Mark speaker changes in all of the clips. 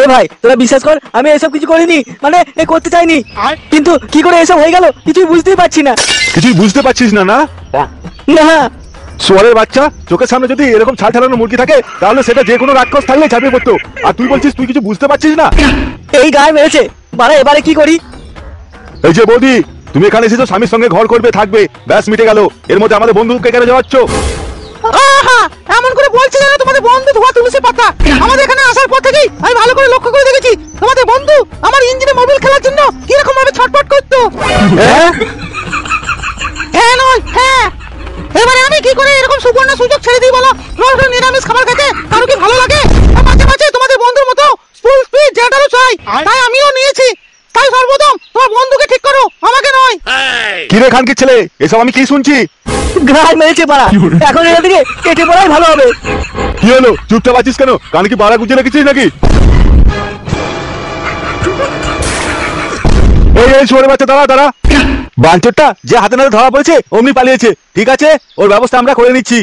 Speaker 1: এ ভাই তোরা বিশ্বাস কর, আমি এসব কিছু করিনি, মানে করতে চাইনি, কিন্তু কি করে এসব হয়ে গেল কিছুই বুঝতেই পারছি না।
Speaker 2: কিছুই বুঝতে পারছিস না? না
Speaker 1: না
Speaker 2: সোয়ারের বাচ্চা, চোখের সামনে যদি এরকম ছাড় ঠাড়ানো মুরগি থাকে তাহলে সেটা যে কোনো রাক্ষস থাকলে ঝাঁপিয়ে পড়তো, আর তুই বলছিস তুই কিছু বুঝতে পারছিস না?
Speaker 1: এই গায়ে মেরেছে বাড়া, এবারে কি করি?
Speaker 2: এই যে বৌদি, তুমি এখানে এসেছো স্বামীর সঙ্গে ঘর করবে, থাকবে, ব্যাস মিটে গেল। এর মধ্যে আমাদের বন্ধুকে কেন যাওয়াচ্ছ?
Speaker 1: এমন করে বলছে যেন তোমাদের বন্ধু ধোয়া তুলসী পাতা। আমাদের এখানে আসার পর থেকেই আমি ভালো করে লক্ষ্য করে দেখেছি তোমাদের বন্ধু আমার ইঞ্জিনে মোবিল খেলার জন্য কিরকম ভাবে ছটফট করতো। হ্যাঁ নয় হ্যাঁ, এবারে আমি কি করে এরকম সুবর্ণ সুযোগ ছেড়ে দিই বলো? রোজ রোজ নিরামিষ খাবার খেতে কারো কি ভালো লাগে? মাঝে মাঝে তোমাদের বন্ধুর মতো ফুল স্পিড জেটারও চাই, তাই আমিও নিয়েছি। তাই সর্বপ্রথম তোমার বন্ধুকে ঠিক করো, আমাকে নয়।
Speaker 2: কি রে খানকির ছেলে, এসব আমি কি শুনছি?
Speaker 1: গায়ে মেরেছে পাড়া, এখন এখান থেকে কেটে পড়াই ভালো হবে।
Speaker 2: কি হলো, চুপচাপ আছিস কেন? কানে কি বাড়া গুঁজে রেখেছিস নাকি? এই সোয়ারের বাচ্চা, দাঁড়া দাঁড়া। বাঞ্চরটা যে হাতে নাতে ধরা পড়েছে অমনি পালিয়েছে, ঠিক আছে, ওর ব্যবস্থা আমরা করে নিচ্ছি।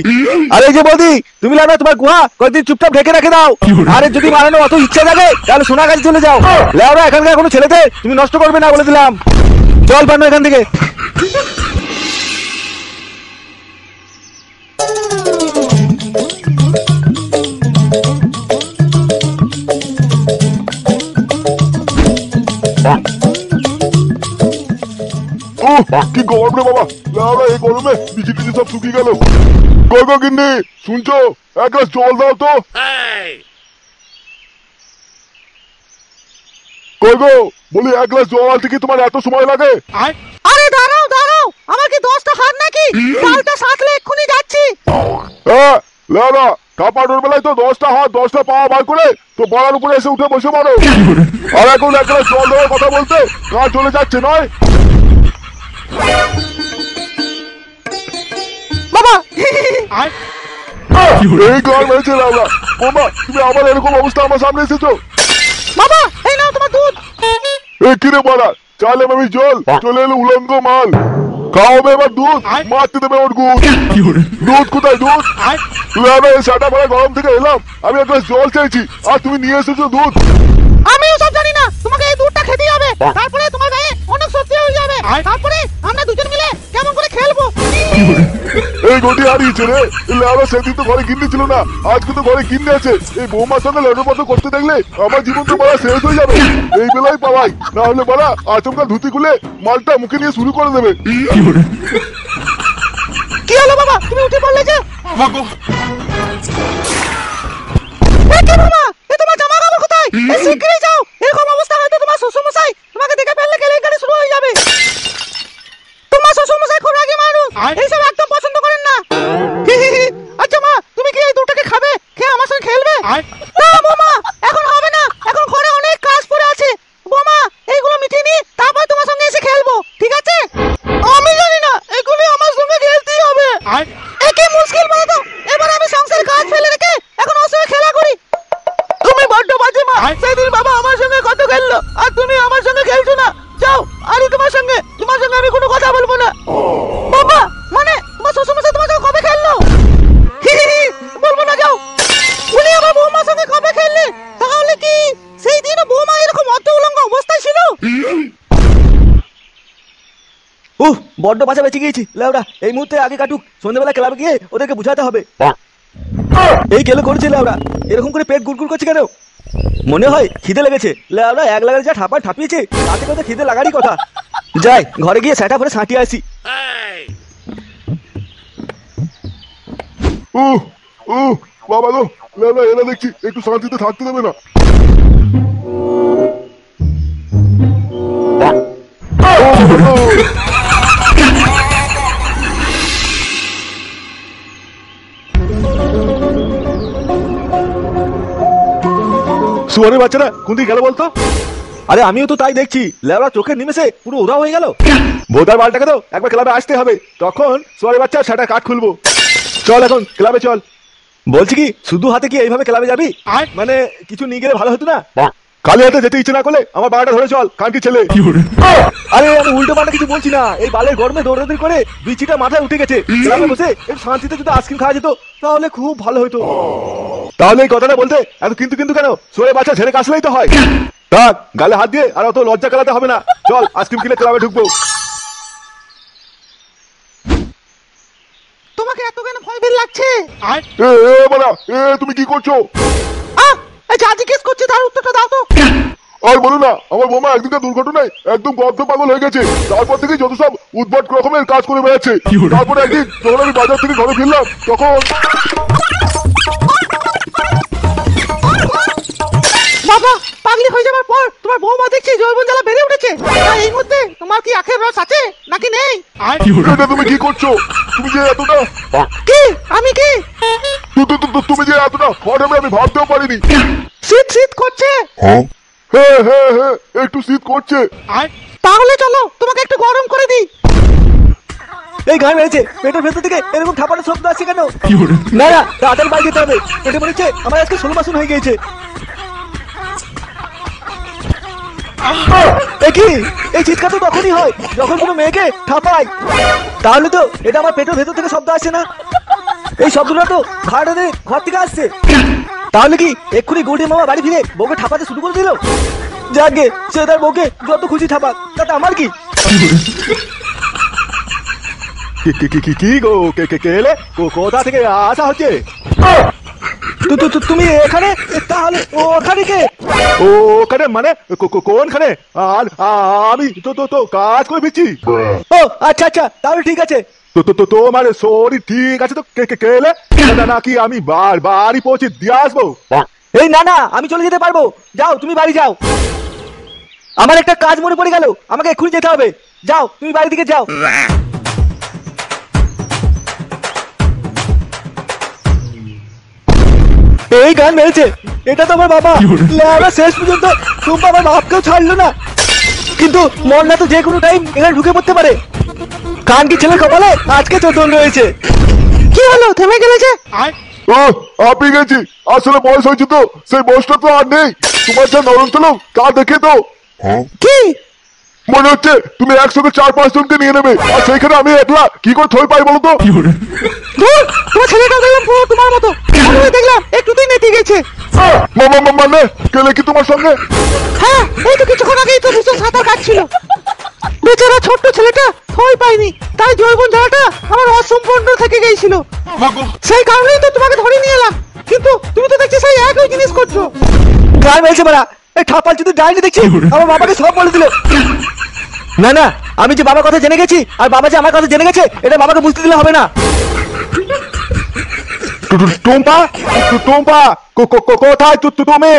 Speaker 2: আরে এই যে বৌদি, তুমি না তোমার গুহা কয়েকদিন চুপচাপ ঢেকে রেখে দাও। আরে যদি মারানো অত ইচ্ছা থাকে তাহলে সোনা গাছে চলে যাও। লেওরা এখানকার কোনো ছেলেতে তুমি নষ্ট করবে না বলে দিলাম। চল পানো এখান থেকে।
Speaker 3: কি গরম রে বাবা, এই গরমে নিচে নিচে সব শুকিয়ে গেল। কই গো গিন্নি, শুনছো? এক গ্লাস জল দাও তো। কই গো, বলি এক গ্লাস জল আনতে কি তোমার এত সময় লাগে?
Speaker 1: আরে দাঁড়াও দাঁড়াও, আমার কি 10টা হাত নাকি? ডালটা সাথলে এক্ষুনি যাচ্ছি।
Speaker 3: হ্যাঁ লেওরা, কাপানোর বেলায় তো 10টা হাত 10টা পা বার করে তো বড়ার উপরে এসে উঠে বসে পড়ো। আর এখন এক গ্লাস জল দেওয়ার কথা বলতে কাজ চলে যাচ্ছে নয়?
Speaker 1: বাবা
Speaker 3: এই গান হয়েছে লাউলা। বাবা তুমি আবার এরকম অবস্থা আমার সামনে এসেছো?
Speaker 1: বাবা এই নাও তোমার দুধ।
Speaker 3: এ কিরে বলা, চালে আমি জল, চলে এলো উলঙ্গ মাল। খাওয়াবে এবার দুধ, মারতে দেবে ওর গুড়। দুধ কোথায় দুধ? লাউলা এই সাটা ভরা গরম থেকে এলাম, আমি এক গ্লাস জল চাইছি আর তুমি নিয়ে এসেছো দুধ।
Speaker 1: আমিও সব জানি না, তোমাকে এই দুধটা খেতেই হবে, তারপরে তোমার গায়ে অনেক শক্তি হয়ে যাবে, তারপরে আমরা দুজন মিলে কেমন করে খেলবো।
Speaker 3: এই গটি হারিয়েছে রে লাউলা, সেদিন তো ঘরে গিন্নি ছিল না, আজকে তো ঘরে গিন্নি আছে। এই বৌমার সঙ্গে লড়পট করতে দেখলে আমার জীবন তো বলা শেষ হয়ে যাবে। এই বেলায় পাওয়াই, না হলে বলা আচমকা ধুতি খুলে মালটা মুখে নিয়ে শুরু করে দেবে।
Speaker 1: কি হলো বাবা, তুমি উঠে পড়লে যে? তোমার জামা কাপড় কোথায়? শিগগিরই যাও, এরকম অবস্থা হয়তো তোমার শ্বশুর মশাই তোমাকে দেখে ফেললে কেলেঙ্কারি শুরু হয়ে যাবে। তোমার শ্বশুর মশাই খুব রাগী মানুষ, এইসব একদম পছন্দ করেন না। আচ্ছা মা, তুমি কি এই দুটোকে খাবে, খেয়ে আমার সঙ্গে খেলবে? না বৌমা, এখন হবে না, এখন ঘরে অনেক কাজ পড়ে আছে। বৌমা এইগুলো মিটিয়ে নিয়ে তারপর তোমার সঙ্গে এসে খেলবো, ঠিক আছে? আমি জানি না, এগুলো আমার সঙ্গে খেলতেই হবে। একে মুশকিল বলো তো, এবার আমি সংসারের কাজ ফেলে রেখে এখন ওর সঙ্গে খেলা করি? তুমি বড্ড বাজে মা, সেদিন বাবা আমার সঙ্গে কত খেললো আর তুমি আমার সঙ্গে খেলছো না। যাও, আরে তোমার সঙ্গে আমি কোনো কথা বলবো না। বাবা মানে তোমার শ্বশুর মশাই তোমার সঙ্গে কবে খেললো? বলবো না, যাও। উনি আমার বৌমার সঙ্গে কবে খেললে? তাহলে কি সেই দিনও বৌমা এরকম অর্ধ উলঙ্গ অবস্থায় ছিল? বড্ড বাঁচা বেঁচে গিয়েছি লেওরা, এই মুহূর্তে আগে কাটুক, সন্ধ্যাবেলা ক্লাবে গিয়ে ওদেরকে বুঝাতে হবে। এই কেলো করছে লেওরা, এরকম করে পেট গুড়গুড় করছে কেন? মনে হয় খিদে লেগেছে। লেওরা এক লাগার যা ঠাপা ঠাপিয়েছে তাতে কথা খিদে লাগারই কথা। যাই ঘরে গিয়ে সেটা করে ছাঁটিয়ে আসি।
Speaker 3: বাবা গো, লেওরা এরা দেখছি একটু শান্তিতে থাকতে দেবে না।
Speaker 2: সুয়ারের বাচ্চারা কোন দিকে গেল বলতো? আরে আমিও তো তাই দেখছি, লেওরা চোখের নিমেষে পুরো উধাও হয়ে গেল। বোধার বালটাকে তো একবার ক্লাবে আসতে হবে, তখন সুয়ারের বাচ্চা সেটা কাঠ খুলবো। চল এখন ক্লাবে চল। বলছি কি, শুধু হাতে কি এইভাবে ক্লাবে যাবি? মানে কিছু নিয়ে গেলে ভালো হতো না? খালি হাতে যেতে ইচ্ছে না করলে আমার বাড়াটা ধরে চল, খানকি ছেলে। আরে আমি উল্টো পাল্টা কিছু বলছি না, এই বালের গরমে দৌড়াদৌড়ি করে বিচিটা মাথায় উঠে গেছে। ক্লাবে বসে একটু শান্তিতে যদি আইসক্রিম খাওয়া যেত তাহলে খুব ভালো হতো। তাহলে এই কথাটা বলতে এত কিন্তু কিন্তু কেন? সোরে বাচ্চা ছেড়ে কাশলেই তো হয়। থাক, গালে হাত দিয়ে আর অত লজ্জা কালাতে হবে না। চল আইসক্রিম কিনে ক্লাবে ঢুকবো।
Speaker 1: তোমাকে এত কেন ভয় বের লাগছে?
Speaker 3: বাড়া, তুমি কি করছো?
Speaker 1: যা জিজ্ঞেস করছে তার উত্তরটা দাও তো।
Speaker 3: আর বলো না, আমার বোমা একদিনকার দুর্ঘটনায় একদম বদ্ধ পাগল হয়ে গেছে। তারপর থেকে যত সব উদ্ভট রকমের কাজ করে বেড়াচ্ছে। তারপরে একদিন যখন আমি বাজার থেকে ঘরে ফিরলাম তখন
Speaker 1: বাবা, পাগলি হয়ে যাবার পর তোমার বৌমা দেখছি জৈবন জ্বালা বেড়ে উঠেছে। এই মধ্যে তোমার কি আখের রস আছে নাকি নেই?
Speaker 3: এটা তুমি কি করছো? তুমি যে এতটা
Speaker 1: কি? আমি কি?
Speaker 3: তুমি যে এতটা হট হবে আমি ভাবতেও পারিনি।
Speaker 1: শীত শীত করছে।
Speaker 3: হ্যাঁ, একটু শীত করছে।
Speaker 1: তাহলে চলো তোমাকে একটু গরম করে দিই।
Speaker 4: এই গান মেরেছে, পেটের ভেতর থেকে এরকম ঠাপানো শব্দ আসছে কেন? না না, তাড়াতাড়ি বাড়ি যেতে হবে। পেটে মনে হচ্ছে আমার আজকে 16 বাসন হয়ে গিয়েছে। কি এই চিৎকার তো তখনই হয় যখন কোনো মেয়েকে ঠাপায়। তাহলে তো এটা আমার পেটের ভেতর থেকে শব্দ আসছে না, এই শব্দটা তো ঘর থেকে আসছে। তাহলে কি এক্ষুনি গৌরী মামা বাড়ি ফিরে বউকে ঠাপাতে শুরু করে দিল? যাকে সে তার বউকে যত খুশি ঠাপাক, তাতে আমার কি?
Speaker 2: কি গো, কে এলে? কোথা থেকে আসা হচ্ছে?
Speaker 4: তুমি এখানে? তাহলে ওখানে কে?
Speaker 2: ওখানে মানে কোনখানে? আর আমি তো কাজ করে ফিরছি।
Speaker 4: ও আচ্ছা আচ্ছা, তাহলে ঠিক আছে।
Speaker 2: তোমার শরীর ঠিক আছে তো? কে এলে? নাকি আমি বাড়ি পৌঁছে দিয়ে আসবো?
Speaker 4: এই না না, আমি চলে যেতে পারবো। যাও, তুমি বাড়ি যাও। আমার একটা কাজ মনে পড়ে গেল, আমাকে এক্ষুনি যেতে হবে। যাও, তুমি বাড়ি দিকে যাও। এই গান মেরেছে, এটা তো আমার বাবা। লেওরা শেষ পর্যন্ত টুম্পা আমার বাপকেও ছাড়লো না। কিন্তু মন্না তো যে কোনো টাইম এখানে ঢুকে পড়তে পারে। কান কি ছেলের কপালে আজকে চোদন রয়েছে।
Speaker 1: কি হলো, থেমে গেলে যে?
Speaker 3: আপনি গেছি, আসলে বয়স হয়েছে তো, সেই বয়সটা তো আর নেই। তোমার যা নরম চলো তা দেখে তো
Speaker 1: কি
Speaker 3: মনে হচ্ছে তুমি একসঙ্গে 4-5 জনকে নিয়ে নেবে, আর সেখানে আমি একলা কি করে থই পাই বলো তো?
Speaker 1: ধুর, তোমার ছেলেটা দেখলাম পুরো তোমার মতো। আমি দেখলাম একটুতেই নেতে গেছে।
Speaker 3: মানে গেলে কি তোমার সঙ্গে?
Speaker 1: হ্যাঁ, এই তো কিছুক্ষণ আগেই তো ভীষণ সাঁতার কাটছিল। বেচারা ছোট্ট ছেলেটা থই পায়নি, তাই জৈবন জ্বালাটা আমার অসম্পূর্ণ থেকে গিয়েছিল। সেই কারণেই তো তোমাকে ধরে নিয়ে এলাম। কিন্তু তুমি তো দেখছি সেই একই জিনিস করছো।
Speaker 4: গান মেরেছে মারা, এই ঠাপাল যদি ডাইনি দেখছি আমার বাবাকে সব বলে দিল। না না, আমি যে বাবার কথা জেনে গেছি আর বাবা যে আমার কথা জেনে গেছে, এটা বাবাকে বুঝতে দিলে হবে না।
Speaker 2: টুম্পা কোথায় তুমি?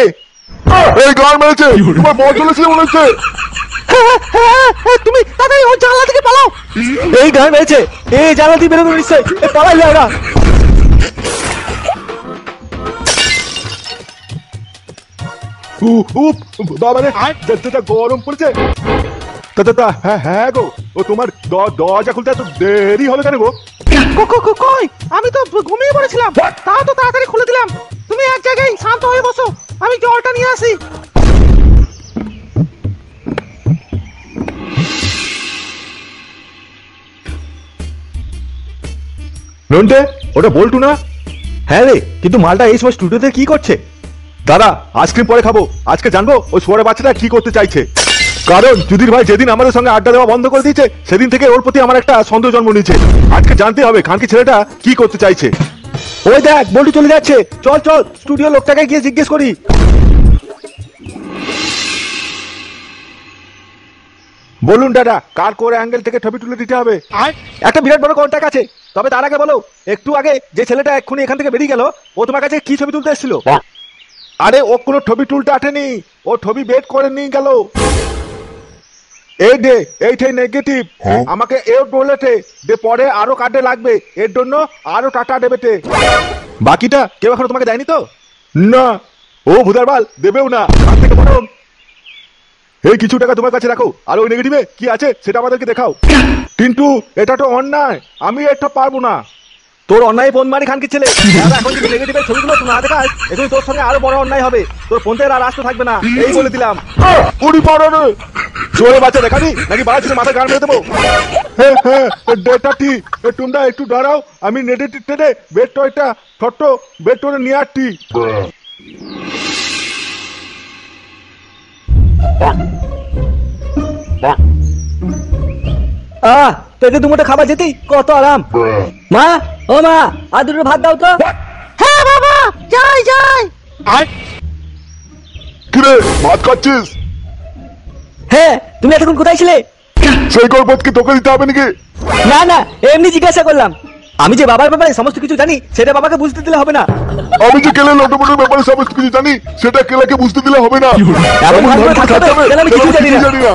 Speaker 3: এই গান মেরেছে, তোমার বল চলেছিল মনে হচ্ছে।
Speaker 1: তুমি তাড়াতাড়ি ওই জানলা থেকে পালাও।
Speaker 4: এই গান মেরেছে, এই জানলা দিয়ে বেরোবে নিশ্চয়। পালাইলে ওরা।
Speaker 2: বাবা রে, গরম পড়েছে। হ্যাঁ গো, ও তোমার দরজা খুলতে এত দেরি হবে কেন গো?
Speaker 1: কই, আমি তো ঘুমিয়ে পড়েছিলাম, তাও তো তাড়াতাড়ি খুলে দিলাম। তুমি এক জায়গায় শান্ত হয়ে বসো, আমি জলটা নিয়ে আসি।
Speaker 2: নন্টে, ওটা বল্টু না?
Speaker 4: হ্যাঁ রে, কিন্তু মালটা এই সময় স্টুডিওতে কি করছে?
Speaker 2: দাদা, আইসক্রিম পরে খাবো, আজকে জানবো ওই শুয়ারের বাচ্চাটা কি করতে চাইছে। কারণ যুধির ভাই যেদিন আমাদের সঙ্গে আড্ডা দেওয়া বন্ধ করে দিয়েছে, সেদিন থেকে ওর প্রতি আমার একটা সন্দেহ জন্ম নিয়েছে। আজকে জানতে হবে খানকি ছেলেটা কি করতে চাইছে।
Speaker 4: ওই দেখ, বল্টু চলে যাচ্ছে। চল চল, স্টুডিও লোকটাকে গিয়ে জিজ্ঞেস করি।
Speaker 2: বলুন দাদা, কার কোর অ্যাঙ্গেল থেকে ছবি তুলে দিতে হবে?
Speaker 4: একটা বিরাট বড় কন্টাক্ট আছে, তবে তার আগে বলো, একটু আগে যে ছেলেটা এক্ষুনি এখান থেকে বেরিয়ে গেল, ও তোমার কাছে কি ছবি তুলতে এসেছিল?
Speaker 2: আরে ও কোনো ছবি তুলতে আসেনি, ও ছবি বের করে নিয়ে গেল। এই দে, এইটাই নেগেটিভ। আমাকে এও বলেছে যে পরে আরো কার্ডে লাগবে, এর জন্য আরো টাকা দেবেতে। বাকিটা কেউ এখনো তোমাকে দেয়নি তো? না, ও ভুদারবাল দেবেও না। তার থেকে বরং এই কিছু টাকা তোমার কাছে রাখো, আর ওই নেগেটিভে কি আছে সেটা আমাদেরকে দেখাও। কিন্তু এটা তো অন্যায়, আমি এটা পারবো না।
Speaker 4: তোর অন্যায় ফোন মারি খানকে ছেলে। এখন যদি নেগেটিভের ছবিগুলো না দেখাস, এখন তোর সঙ্গে আরো বড় অন্যায় হবে। তোর ফোন থেকে আর আসতে থাকবে না, এই বলে দিলাম।
Speaker 3: উড়ি পাড়া রে।
Speaker 2: শুয়োরের বাচ্চা দেখাবি নাকি বাড়া ছেলে মাথা গান মেরে দেবো? হ্যাঁ হ্যাঁ, ডেটা ঠিক। তোমরা একটু দাঁড়াও, আমি নেটে টেনে বেড টয়টা ছোট্ট বেড টয়টা নিয়ে আসছি।
Speaker 4: পেটে দুমোটা খাবার যেতেই কত আরাম। মা, ও মা, আর দুটো ভাত দাও তো।
Speaker 1: হ্যাঁ বাবা, যাই যাই।
Speaker 3: কিরে ভাত খাচ্ছিস?
Speaker 4: হ্যাঁ, তুমি এতক্ষণ কোথায় ছিলে?
Speaker 3: সেই গল্পত কি তোকে দিতে হবে নাকি?
Speaker 4: না না, এমনি জিজ্ঞাসা করলাম। আমি যে বাবার ব্যাপারে সমস্ত কিছু জানি সেটা বাবাকে বুঝতে দিলে হবে না।
Speaker 3: আমি যে কেলে লটোমটোর ব্যাপারে সমস্ত কিছু জানি সেটা কেলাকে বুঝতে দিলে হবে না।
Speaker 4: এমন ভাবে
Speaker 3: ভাবে
Speaker 4: থাকতে হবে,
Speaker 3: থাকতে হবে,
Speaker 4: কেলা আমি কিছু
Speaker 3: কেলা
Speaker 4: জানি না।
Speaker 3: জানি না।